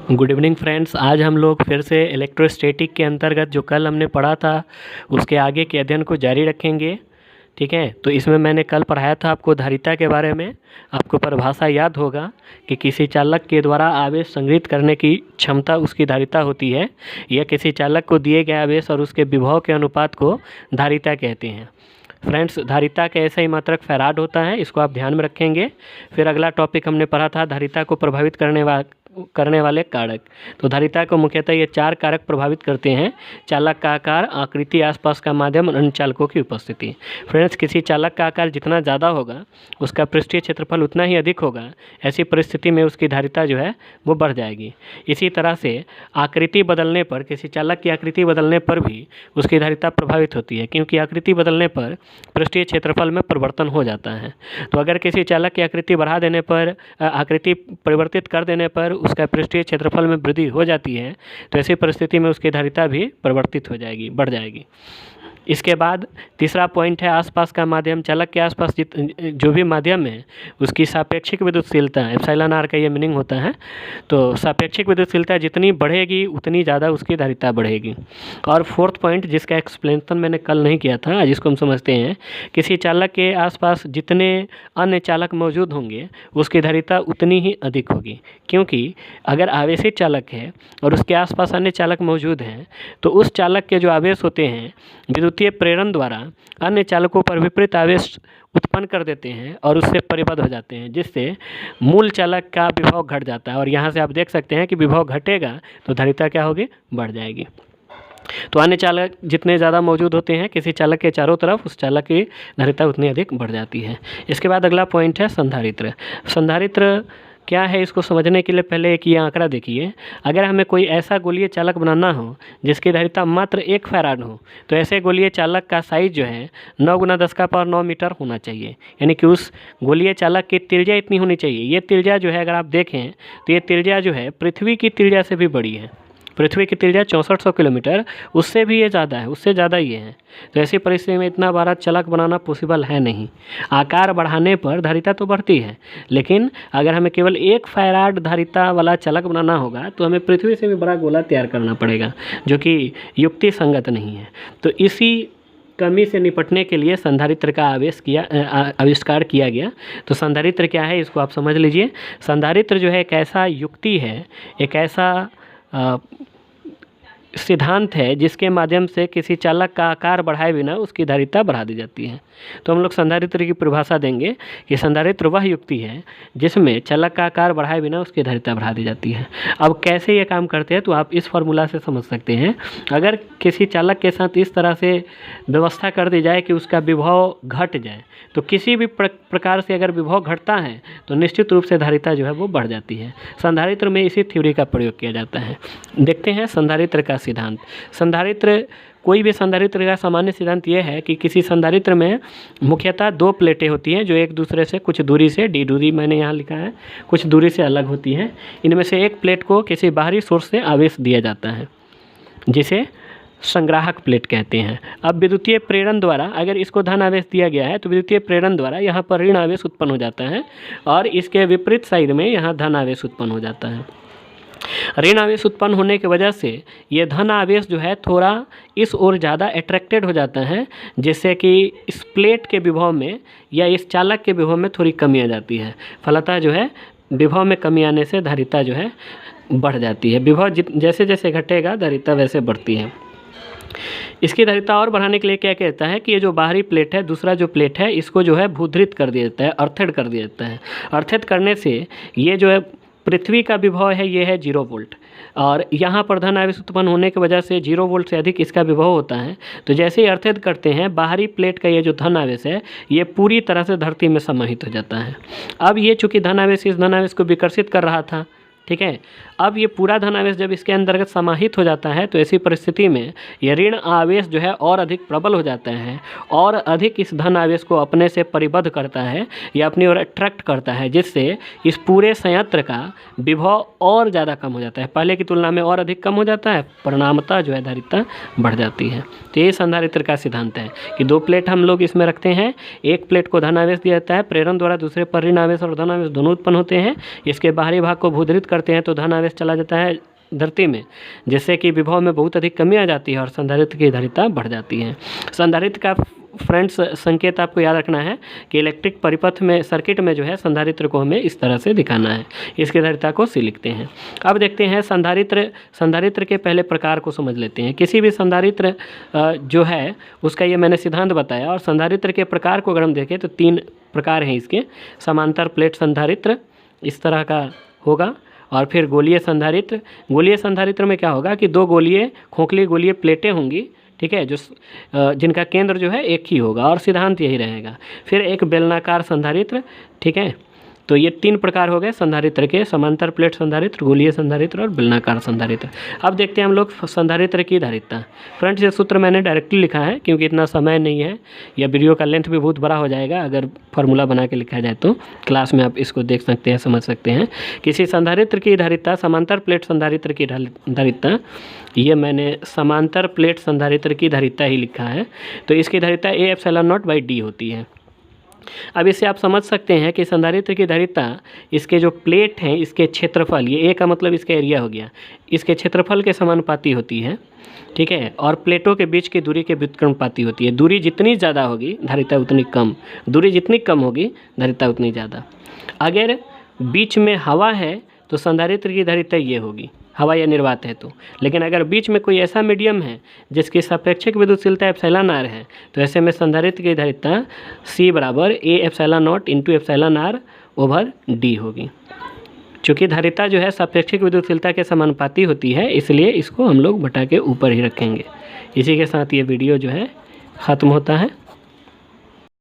Good evening friends. आज हम लोग फिर से इलेक्ट्रोस्टैटिक के अंतर्गत जो कल हमने पढ़ा था उसके आगे के अध्ययन को जारी रखेंगे। ठीक है, तो इसमें मैंने कल पढ़ाया था आपको धारिता के बारे में। आपको परिभाषा याद होगा कि किसी चालक के द्वारा आवेश संग्रहित करने की क्षमता उसकी धारिता होती है, या किसी चालक को दिए गए आवेश और उसके विभव के अनुपात को धारिता कहते हैं। फ्रेंड्स, धारिता का ऐसा ही मात्रक फैराड होता है, इसको आप ध्यान में रखेंगे। फिर अगला टॉपिक हमने पढ़ा था धारिता को प्रभावित करने वाले कारक। तो धारिता को मुख्यतः ये 4 कारक प्रभावित करते हैं: चालक का आकार, आकृति, आसपास का माध्यम और अन्य चालकों की उपस्थिति। फ्रेंड्स, किसी चालक का आकार जितना ज़्यादा होगा उसका पृष्ठीय क्षेत्रफल उतना ही अधिक होगा। ऐसी परिस्थिति में उसकी धारिता जो है वो बढ़ जाएगी। इसी तरह से आकृति बदलने पर, किसी चालक की आकृति बदलने पर भी उसकी धारिता प्रभावित होती है, क्योंकि आकृति बदलने पर पृष्ठीय क्षेत्रफल में परिवर्तन हो जाता है। तो अगर किसी चालक की आकृति बढ़ा देने पर, आकृति परिवर्तित कर देने पर उसका पृष्ठीय क्षेत्रफल में वृद्धि हो जाती है, तो ऐसी परिस्थिति में उसकी धारिता भी परिवर्तित हो जाएगी, बढ़ जाएगी। इसके बाद तीसरा पॉइंट है आसपास का माध्यम। चालक के आसपास जो भी माध्यम है उसकी सापेक्षिक विद्युतशीलता, एप्सिलॉन आर का ये मीनिंग होता है। तो सापेक्षिक विद्युतशीलता जितनी बढ़ेगी उतनी ज़्यादा उसकी धारिता बढ़ेगी। और फोर्थ पॉइंट, जिसका एक्सप्लेनेशन मैंने कल नहीं किया था, आज इसको हम समझते हैं। किसी चालक के आसपास जितने अन्य चालक मौजूद होंगे उसकी धारिता उतनी ही अधिक होगी, क्योंकि अगर आवेशित चालक है और उसके आसपास अन्य चालक मौजूद हैं तो उस चालक के जो आवेश होते हैं विद्युतीय प्रेरण द्वारा अन्य चालकों पर विपरीत आवेश उत्पन्न कर देते हैं और उससे परिबद्ध हो जाते हैं, जिससे मूल चालक का विभव घट जाता है। और यहाँ से आप देख सकते हैं कि विभव घटेगा तो धारिता क्या होगी, बढ़ जाएगी। तो अन्य चालक जितने ज़्यादा मौजूद होते हैं किसी चालक के चारों तरफ, उस चालक की धारिता उतनी अधिक बढ़ जाती है। इसके बाद अगला पॉइंट है संधारित्र। संधारित्र क्या है, इसको समझने के लिए पहले एक ये आंकड़ा देखिए। अगर हमें कोई ऐसा गोलीय चालक बनाना हो जिसकी धारिता मात्र 1 फैराड हो, तो ऐसे गोलीय चालक का साइज जो है 9 × 10⁻⁹ मीटर होना चाहिए। यानी कि उस गोलीय चालक की त्रिज्या इतनी होनी चाहिए। ये त्रिज्या जो है, अगर आप देखें तो ये त्रिज्या जो है पृथ्वी की त्रिज्या से भी बड़ी है। पृथ्वी की त्रिज्या 6400 किलोमीटर, उससे भी ये ज़्यादा है, उससे ज़्यादा ये है। तो ऐसी परिस्थिति में इतना बड़ा चालक बनाना पॉसिबल है नहीं। आकार बढ़ाने पर धारिता तो बढ़ती है, लेकिन अगर हमें केवल 1 फैराड धारिता वाला चालक बनाना होगा तो हमें पृथ्वी से भी बड़ा गोला तैयार करना पड़ेगा, जो कि युक्ति संगत नहीं है। तो इसी कमी से निपटने के लिए संधारित्र का आविष्कार किया गया। तो संधारित्र क्या है, इसको आप समझ लीजिए। संधारित्र जो है एक ऐसा युक्ति है, एक ऐसा सिद्धांत है जिसके माध्यम से किसी चालक का आकार बढ़ाए बिना उसकी धारिता बढ़ा दी जाती है। तो हम लोग संधारित्र की परिभाषा देंगे कि संधारित्र वह युक्ति है जिसमें चालक का आकार बढ़ाए बिना उसकी धारिता बढ़ा दी जाती है। अब कैसे ये काम करते हैं तो आप इस फॉर्मूला से समझ सकते हैं। अगर किसी चालक के साथ इस तरह से व्यवस्था कर दी जाए कि उसका विभव घट जाए, तो किसी भी प्रकार से अगर विभव घटता है तो निश्चित रूप से धारिता जो है वो बढ़ जाती है। संधारित्र में इसी थ्योरी का प्रयोग किया जाता है। देखते हैं संधारित्र का सिद्धांत। संधारित्र, कोई भी संधारित्र का सामान्य सिद्धांत यह है कि किसी संधारित्र में मुख्यतः 2 प्लेटें होती हैं जो एक दूसरे से कुछ दूरी से, d दूरी मैंने यहाँ लिखा है, कुछ दूरी से अलग होती हैं। इनमें से एक प्लेट को किसी बाहरी सोर्स से आवेश दिया जाता है जिसे संग्राहक प्लेट कहते हैं। अब विद्युतीय प्रेरण द्वारा अगर इसको धन आवेश दिया गया है तो विद्युतीय प्रेरण द्वारा यहाँ पर ऋण आवेश उत्पन्न हो जाता है और इसके विपरीत साइड में यहाँ धन आवेश उत्पन्न हो जाता है। ऋण आवेश उत्पन्न होने की वजह से ये धन आवेश जो है थोड़ा इस ओर ज़्यादा अट्रैक्टेड हो जाता है, जिससे कि इस प्लेट के विभव में या इस चालक के विभव में थोड़ी कमी आ जाती है। फलतः जो है विभव में कमी आने से धारिता जो है बढ़ जाती है। विभव जैसे जैसे घटेगा धारिता वैसे बढ़ती है। इसकी धारिता और बढ़ाने के लिए क्या कहता है कि ये जो बाहरी प्लेट है, दूसरा जो प्लेट है, इसको जो है भूधृत कर दिया जाता है, अर्थेड कर दिया जाता है। अर्थेड करने से ये जो है पृथ्वी का विभव है ये है 0 वोल्ट, और यहाँ पर धन आवेश उत्पन्न होने की वजह से 0 वोल्ट से अधिक इसका विभव होता है। तो जैसे ही अर्थेद करते हैं, बाहरी प्लेट का ये जो धन आवेश है ये पूरी तरह से धरती में समाहित हो जाता है। अब ये चूँकि धन आवेश इस धन आवेश को विकर्षित कर रहा था, ठीक है। अब ये पूरा धन आवेश जब इसके अंतर्गत समाहित हो जाता है तो ऐसी परिस्थिति में ये ऋण आवेश जो है और अधिक प्रबल हो जाता है और अधिक इस धन आवेश को अपने से परिबद्ध करता है या अपनी ओर अट्रैक्ट करता है, जिससे इस पूरे संयंत्र का विभव और ज़्यादा कम हो जाता है, पहले की तुलना में और अधिक कम हो जाता है। परिणामतः जो है धारिता बढ़ जाती है। तो ये संधारित्र का सिद्धांत है कि 2 प्लेट हम लोग इसमें रखते हैं, एक प्लेट को धन आवेश दिया जाता है, प्रेरण द्वारा दूसरे पर ऋण आवेश और धन आवेश दोनों उत्पन्न होते हैं। इसके बाहरी भाग को भूधृत करते हैं तो धन आवेश चला जाता है धरती में, जिससे कि विभव में बहुत अधिक कमी आ जाती है और संधारित्र की धारिता बढ़ जाती है। संधारित्र का फ्रेंड्स संकेत आपको याद रखना है कि इलेक्ट्रिक परिपथ में सर्किट में जो है संधारित्र को हमें इस तरह से दिखाना है। इसकी धारिता को C लिखते हैं। अब देखते हैं संधारित्र के पहले प्रकार को समझ लेते हैं। किसी भी संधारित्र जो है उसका ये मैंने सिद्धांत बताया, और संधारित्र के प्रकार को अगर हम देखें तो 3 प्रकार हैं इसके। समांतर प्लेट संधारित्र इस तरह का होगा, और फिर गोलीय संधारित्र। गोलीय संधारित्र में क्या होगा कि 2 खोखली गोलीय प्लेटें होंगी, ठीक है, जो जिनका केंद्र जो है एक ही होगा, और सिद्धांत यही रहेगा। फिर एक बेलनाकार संधारित्र, ठीक है। तो ये 3 प्रकार हो गए संधारित्र के, समांतर प्लेट संधारित्र, गोलीय संधारित्र और बेलनाकार संधारित्र। अब देखते हैं हम लोग संधारित्र की धारिता। फ्रेंड्स ये सूत्र मैंने डायरेक्टली लिखा है क्योंकि इतना समय नहीं है, या वीडियो का लेंथ भी बहुत बड़ा हो जाएगा अगर फार्मूला बना के लिखा जाए तो। क्लास में आप इसको देख सकते हैं, समझ सकते हैं। किसी संधारित्र की धारिता, समांतर प्लेट संधारित्र की धारिता, ये मैंने समांतर प्लेट संधारित्र की धारिता ही लिखा है, तो इसकी धारिता A ε0/d होती है। अब इससे आप समझ सकते हैं कि संधारित्र की धारिता इसके जो प्लेट हैं इसके क्षेत्रफल, ये A का मतलब इसका एरिया हो गया, इसके क्षेत्रफल के समानुपाती होती है, ठीक है। और प्लेटों के बीच की दूरी के व्युत्क्रमानुपाती होती है। दूरी जितनी ज़्यादा होगी धारिता उतनी कम, दूरी जितनी कम होगी धारिता उतनी ज़्यादा। अगर बीच में हवा है तो संधारित्र की धारिता ये होगी, हवा या निर्वात है तो। लेकिन अगर बीच में कोई ऐसा मीडियम है जिसकी सापेक्षिक विद्युतशीलता ε r है, तो ऐसे में संधारित्र की धारिता C = A ε0 × εr/d होगी। चूँकि धारिता जो है सापेक्षिक विद्युतशीलता के समानुपाती होती है, इसलिए इसको हम लोग बटा के ऊपर ही रखेंगे। इसी के साथ ये वीडियो जो है ख़त्म होता है।